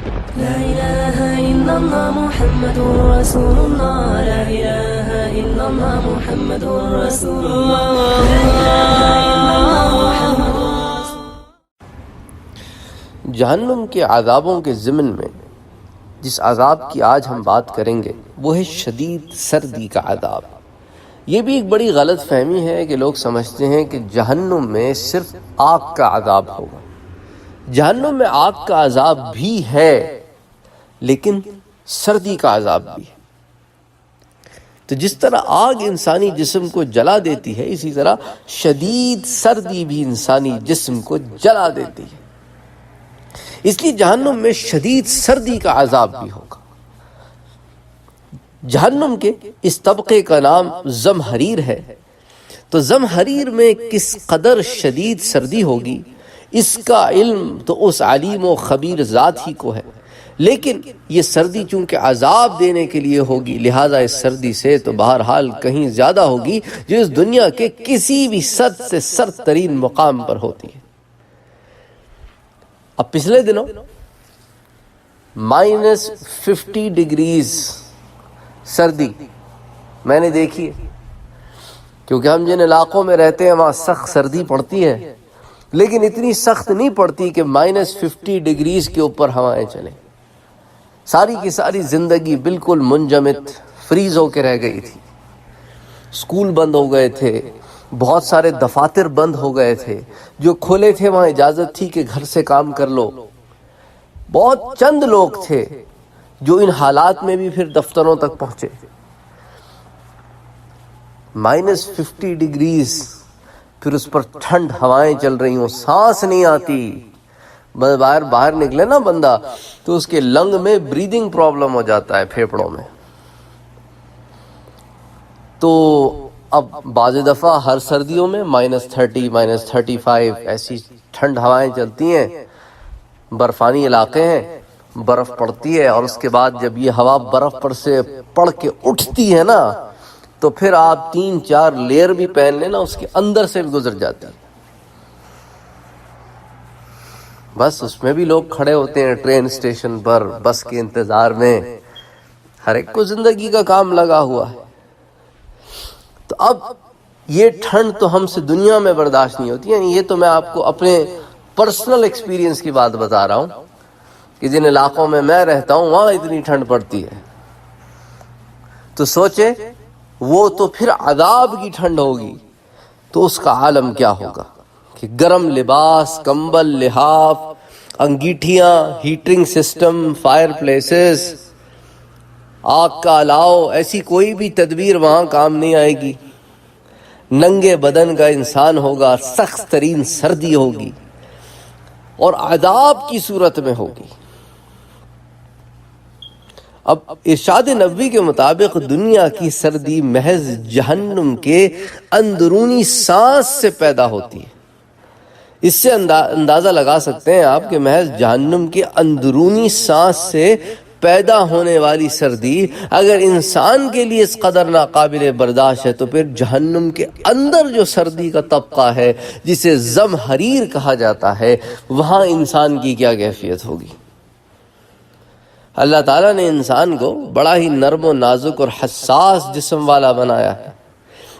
لا إله إلا الله محمد رسول الله لا إله إلا الله محمد رسول الله لا إله إلا الله محمد جہنم کے عذابوں کے ضمن میں جس عذاب کی آج ہم بات کریں گے وہ ہے شدید سردی کا عذاب۔ یہ بھی ایک بڑی غلط فہمی ہے کہ لوگ سمجھتے ہیں کہ جہنم میں صرف آگ کا عذاب ہوگا۔ جہنم میں آگ کا عذاب بھی ہے لیکن سردی کا عذاب بھی ہے۔ تو جس طرح آگ انسانی جسم کو جلا دیتی ہے اسی طرح شدید سردی بھی انسانی جسم کو جلا دیتی ہے، اس لیے جہنم میں شدید سردی کا عذاب بھی ہوگا۔ جہنم کے اس طبقے کا نام زمہریر ہے۔ تو زمہریر میں کس قدر شدید سردی ہوگی اس کا علم تو اس علیم و خبیر ذات ہی کو ہے، لیکن یہ سردی چونکہ عذاب دینے کے لیے ہوگی لہٰذا اس سردی سے تو بہرحال کہیں زیادہ ہوگی جو اس دنیا کے کسی بھی سرد سے سرد ترین مقام پر ہوتی ہے۔ اب پچھلے دنوں -50 ڈگریز سردی میں نے دیکھی ہے، کیونکہ ہم جن علاقوں میں رہتے ہیں وہاں سخت سردی پڑتی ہے، لیکن اتنی سخت نہیں پڑتی کہ -50 ڈگریز کے اوپر ہوائیں چلیں۔ ساری کی ساری زندگی بالکل منجمد فریز ہو کے رہ گئی تھی۔ اسکول بند ہو گئے تھے، بہت سارے دفاتر بند ہو گئے تھے، جو کھولے تھے وہاں اجازت تھی کہ گھر سے کام کر لو۔ بہت چند لوگ تھے جو ان حالات میں بھی پھر دفتروں تک پہنچے۔ -50 ڈگریز، پھر اس پر ٹھنڈ ہوائیں چل رہی ہوں، سانس نہیں آتی۔ باہر نکلے نا بندہ تو اس کے لنگ میں بریدنگ پرابلم ہو جاتا ہے، پھیپھڑوں میں۔ تو اب بعض دفعہ ہر سردیوں میں -30 -35 ایسی ٹھنڈ ہوائیں چلتی ہیں، برفانی علاقے ہیں، برف پڑتی ہے، اور اس کے بعد جب یہ ہوا برف پر سے پڑ کے اٹھتی ہے نا تو پھر آپ 3-4 لیئر بھی پہن لیں نا اس کے اندر سے بھی گزر جاتی ہے۔ بس اس میں بھی لوگ کھڑے ہوتے ہیں ٹرین اسٹیشن پر بس کے انتظار میں، ہر ایک کو زندگی کا کام لگا ہوا ہے۔ تو اب یہ ٹھنڈ تو ہم سے دنیا میں برداشت نہیں ہوتی، یعنی یہ تو میں آپ کو اپنے پرسنل ایکسپیرینس کی بات بتا رہا ہوں کہ جن علاقوں میں میں رہتا ہوں وہاں اتنی ٹھنڈ پڑتی ہے۔ تو سوچے وہ تو پھر عذاب کی ٹھنڈ ہوگی، تو اس کا عالم کیا ہوگا کہ گرم لباس، کمبل، لحاف، انگیٹھیاں، ہیٹنگ سسٹم، فائر پلیسز، آگ کا الاؤ، ایسی کوئی بھی تدبیر وہاں کام نہیں آئے گی۔ ننگے بدن کا انسان ہوگا، سخت ترین سردی ہوگی اور عذاب کی صورت میں ہوگی۔ اب ارشاد نبوی کے مطابق دنیا کی سردی محض جہنم کے اندرونی سانس سے پیدا ہوتی ہے۔ اس سے اندازہ لگا سکتے ہیں آپ کہ محض جہنم کے اندرونی سانس سے پیدا ہونے والی سردی اگر انسان کے لیے اس قدر ناقابل برداشت ہے تو پھر جہنم کے اندر جو سردی کا طبقہ ہے جسے زمہریر کہا جاتا ہے وہاں انسان کی کیا کیفیت ہوگی۔ اللہ تعالیٰ نے انسان کو بڑا ہی نرم و نازک اور حساس جسم والا بنایا ہے،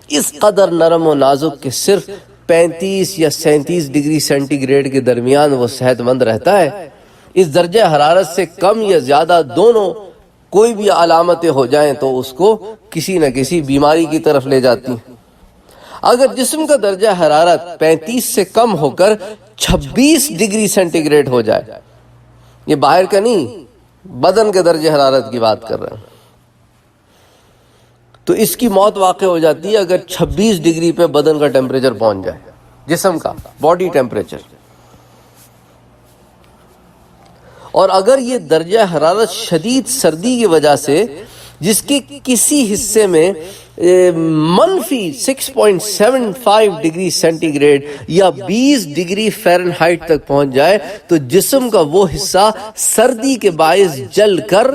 اس قدر نرم و نازک کہ صرف 35 یا 37 ڈگری سینٹی گریڈ کے درمیان وہ صحت مند رہتا ہے۔ اس درجہ حرارت سے کم یا زیادہ دونوں کوئی بھی علامتیں ہو جائیں تو اس کو کسی نہ کسی بیماری کی طرف لے جاتی ہیں۔ اگر جسم کا درجہ حرارت 35 سے کم ہو کر 26 ڈگری سینٹی گریڈ ہو جائے، یہ باہر کا نہیں، بدن کے درجہ حرارت کی بات کر رہے ہیں، تو اس کی موت واقع ہو جاتی ہے اگر 26 ڈگری پہ بدن کا ٹیمپریچر پہنچ جائے، جسم کا باڈی ٹیمپریچر۔ اور اگر یہ درجہ حرارت شدید سردی کی وجہ سے جس کے کسی حصے میں -6.75 ڈگری سینٹی گریڈ یا 20 ڈگری فahrenheit تک پہنچ جائے تو جسم کا وہ حصہ سردی کے باعث جل کر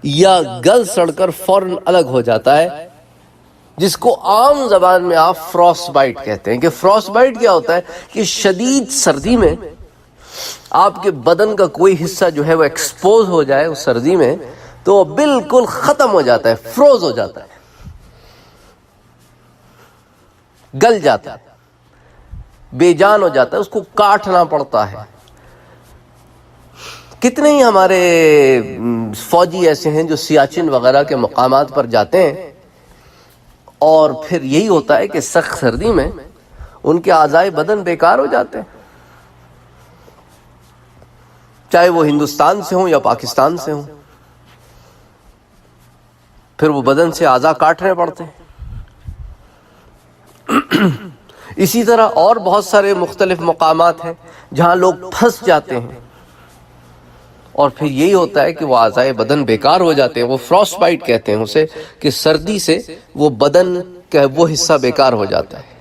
یا گل سڑ کر فوراً الگ ہو جاتا ہے، جس کو عام زبان میں آپ فروسٹ بائٹ کہتے ہیں۔ کہ فروسٹ بائٹ کیا ہوتا ہے کہ شدید سردی میں آپ کے بدن کا کوئی حصہ جو ہے وہ ایکسپوز ہو جائے اس سردی میں تو وہ بالکل ختم ہو جاتا ہے، فروز ہو جاتا ہے، گل جاتا ہے، بے جان ہو جاتا ہے، اس کو کاٹنا پڑتا ہے۔ کتنے ہی ہمارے فوجی ایسے ہیں جو سیاچن وغیرہ کے مقامات پر جاتے ہیں اور پھر یہی ہوتا ہے کہ سخت سردی میں ان کے اعضائے بدن بیکار ہو جاتے ہیں، چاہے وہ ہندوستان سے ہوں یا پاکستان سے ہوں، پھر وہ بدن سے اعضاء کاٹنے پڑتے ہیں۔ اسی طرح اور بہت سارے مختلف مقامات ہیں جہاں لوگ پھنس جاتے ہیں اور پھر یہی ہوتا ہے کہ وہ اعضائے بدن بیکار ہو جاتے ہیں، وہ فروسٹ بائٹ کہتے ہیں اسے، کہ سردی سے وہ بدن کا وہ حصہ بیکار ہو جاتا ہے۔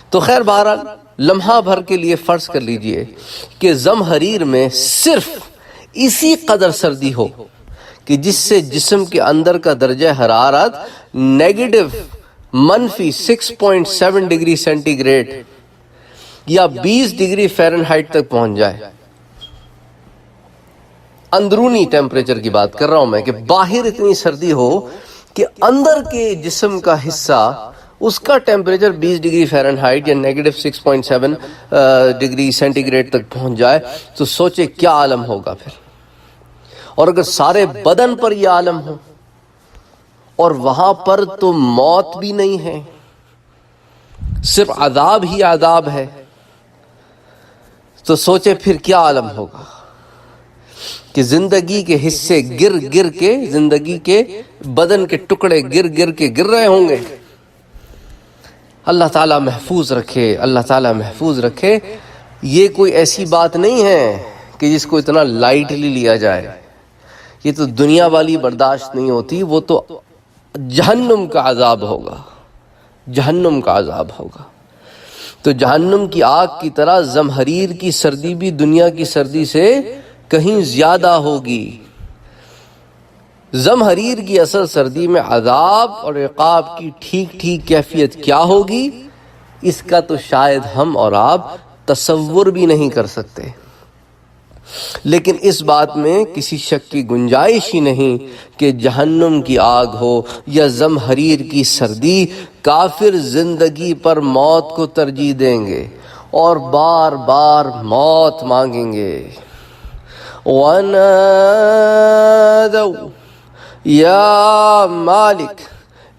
تو خیر بہرحال لمحہ بھر کے لیے فرض کر لیجئے کہ زمہریر میں صرف اسی قدر سردی ہو کہ جس سے جسم کے اندر کا درجہ حرارت نیگیٹو -6.7 ڈگری سینٹی گریڈ یا 20 ڈگری فahrenheit تک پہنچ جائے۔ اندرونی ٹیمپریچر کی بات کر رہا ہوں میں، کہ باہر اتنی سردی ہو کہ اندر کے جسم کا حصہ اس کا ٹیمپریچر 20 ڈگری فahrenheit یا -6.7 ڈگری سینٹی گریڈ تک پہنچ جائے تو سوچے کیا عالم ہوگا پھر۔ اور اگر سارے بدن پر یہ عالم ہو اور وہاں پر تو موت بھی نہیں ہے، صرف عذاب ہی عذاب ہے، تو سوچے پھر کیا عالم ہوگا کہ زندگی کے حصے گر گر کے، زندگی کے بدن کے ٹکڑے گر گر کے گر رہے ہوں گے۔ اللہ تعالیٰ محفوظ رکھے، اللہ تعالیٰ محفوظ رکھے۔ یہ کوئی ایسی بات نہیں ہے کہ جس کو اتنا لائٹلی لیا جائے، یہ تو دنیا والی برداشت نہیں ہوتی، وہ تو جہنم کا عذاب ہوگا، جہنم کا عذاب ہوگا۔ تو جہنم کی آگ کی طرح زمہریر کی سردی بھی دنیا کی سردی سے کہیں زیادہ ہوگی۔ زمہریر کی اصل سردی میں عذاب اور عقاب کی ٹھیک ٹھیک کیفیت کیا ہوگی، اس کا تو شاید ہم اور آپ تصور بھی نہیں کر سکتے، لیکن اس بات میں کسی شک کی گنجائش ہی نہیں کہ جہنم کی آگ ہو یا زمہریر کی سردی، کافر زندگی پر موت کو ترجیح دیں گے اور بار بار موت مانگیں گے۔ وَنَادَوْا یا مالک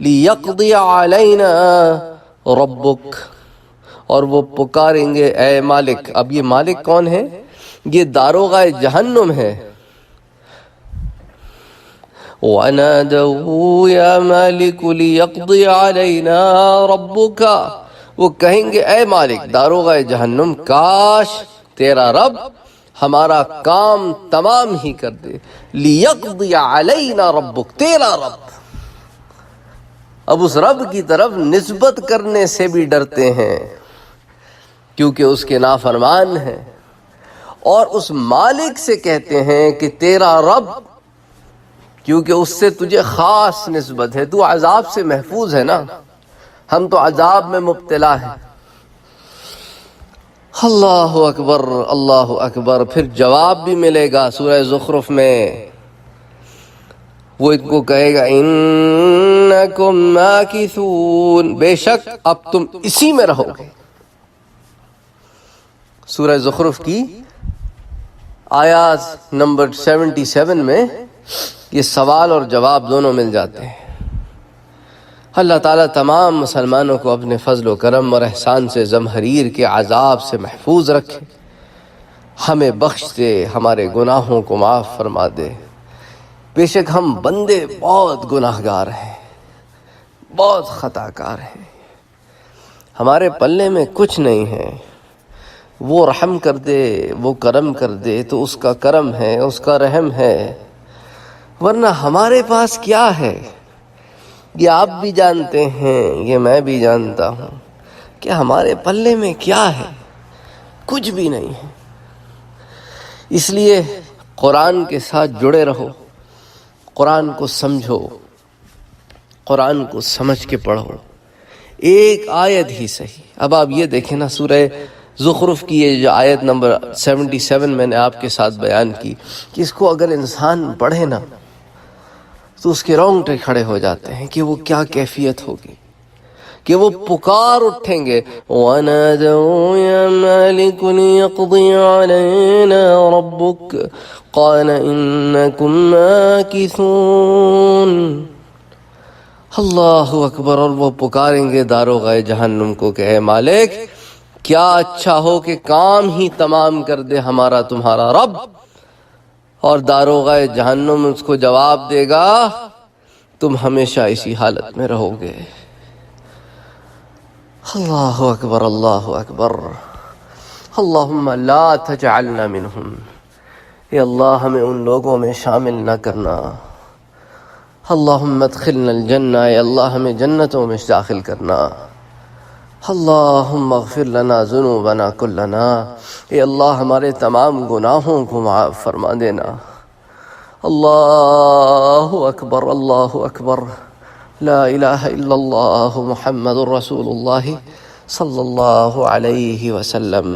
لیقضی علینا ربک، اور وہ پکاریں گے اے مالک۔ اب یہ مالک کون ہے؟ یہ داروغہ جہنم ہے۔ وَنَادَوْا یا مالک لیقضی علینا ربک، وہ کہیں گے اے مالک داروغہ جہنم، کاش تیرا رب ہمارا کام تمام ہی کر دے۔ لیقضی علینا ربک، تیرا رب۔ اب اس رب کی طرف نسبت کرنے سے بھی ڈرتے ہیں کیونکہ اس کے نافرمان ہیں، اور اس مالک سے کہتے ہیں کہ تیرا رب، کیونکہ اس سے تجھے خاص نسبت ہے، تو عذاب سے محفوظ ہے نا، ہم تو عذاب میں مبتلا ہیں۔ اللہ اکبر، اللہ اکبر۔ پھر جواب بھی ملے گا سورہ زخرف میں، وہ ان کو کہے گا انکم ماکثون، بے شک اب تم اسی میں رہو گے۔ سورہ زخرف کی آیات نمبر 77 میں یہ سوال اور جواب دونوں مل جاتے ہیں۔ اللہ تعالیٰ تمام مسلمانوں کو اپنے فضل و کرم اور احسان سے زمہریر کے عذاب سے محفوظ رکھے، ہمیں بخش دے، ہمارے گناہوں کو معاف فرما دے۔ بے شک ہم بندے بہت گناہ گار ہیں، بہت خطا کار ہیں، ہمارے پلے میں کچھ نہیں ہے۔ وہ رحم کر دے، وہ کرم کر دے تو اس کا کرم ہے، اس کا رحم ہے، ورنہ ہمارے پاس کیا ہے؟ یہ آپ بھی جانتے ہیں، یہ میں بھی جانتا ہوں کہ ہمارے پلے میں کیا ہے؟ کچھ بھی نہیں ہے۔ اس لیے قرآن کے ساتھ جڑے رہو، قرآن کو سمجھو، قرآن کو سمجھ کے پڑھو، ایک آیت ہی صحیح۔ اب آپ یہ دیکھیں نا، سورہ زخرف کی یہ جو آیت نمبر 77 میں نے آپ کے ساتھ بیان کی کہ اس کو اگر انسان پڑھے نا تو اس کے رونگٹے کھڑے ہو جاتے ہیں کہ وہ کیا کیفیت ہوگی، کہ وہ پکار اٹھیں گے وَنَادَوْا يَا مَالِكُ لِيَقْضِيَ عَلَيْنَا رَبُّكَ قَالَ إِنَّكُمْ مَاكِثُونَ۔ اللہ اکبر، اور وہ پکاریں گے داروغہ جہنم کو کہ اے مالک کیا اچھا ہو کہ کام ہی تمام کر دے ہمارا تمہارا رب، اور داروغہ جہنم اس کو جواب دے گا تم ہمیشہ اسی حالت میں رہو گے۔ اللہ اکبر، اللہ اکبر۔ اللہم لا تجعلنا منہم، اے اللہ ہمیں ان لوگوں میں شامل نہ کرنا۔ اللہم ادخلنا الجنہ، اے اللہ ہمیں جنتوں میں داخل کرنا۔ اللہم اغفر لنا ذنوبنا کلنا، اے اللہ ہمارے تمام گناہوں کو معاف فرما دینا۔ اللہ اکبر، اللہ اکبر، لا الہ الا اللہ محمد رسول اللہ صلی اللہ علیہ وسلم۔